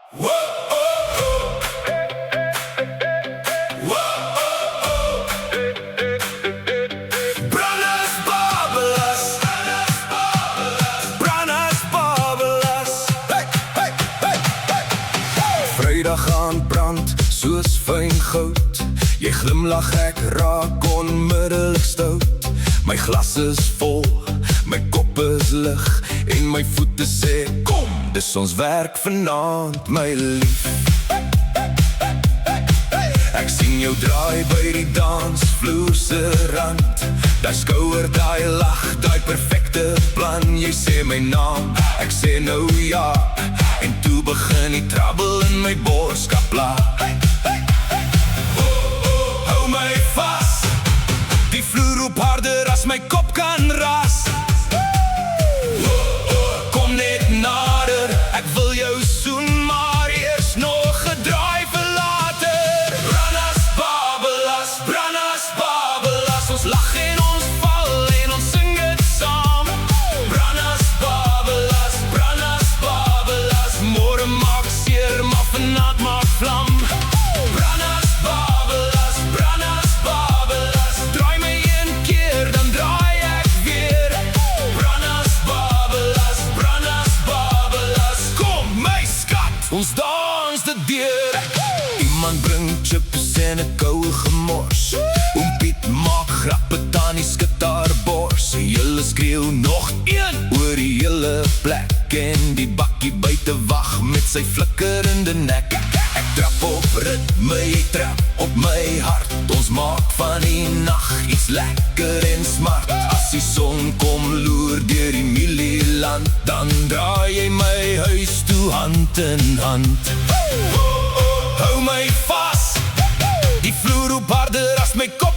Vrydag aan brand soos fyn goud. Jy glimlag, ek raak onmiddellik stout. My glas is vol, my kop is lig en my voete sê kom, dis ons werk vanaand, my lief. Ek sien jou draai by die dansvloer se rand. Daai skouer, daai lag, daai perfekte plan. Jy sê my naam, ek sê nou ja. En toe begin die trabbel in my borskap pla. Hou my vas. Die vloer roep harder as my kop kan ras. Kom net nader, ek wil jou soen, maar eers nog 'n draai vir later. Brannas, babelas, ons lag en ons val en ons sing dit saam. Brannas, babelas, môre maak seer, maar vanaand maak vlam. Brannas, babelas, draai my een keer, dan draai ek weer. Brannas, babelas, kom my skat, ons dans dit deur. Iemand bring chips en 'n koue gemors. Oom Piet maak grappe, Tannie skud haar bors. Julle skreeu nog een oor die hele plek. En die bakkie buite wag met sy flikkerende nek. Ek trap op ritme, jy trap op my hart. Ons maak van die nag iets lekker en smart. As die son kom loer deur die mielieland, dan draai jy my huis toe hand in hand. Hou my vas. Die vloer roep harder as my kop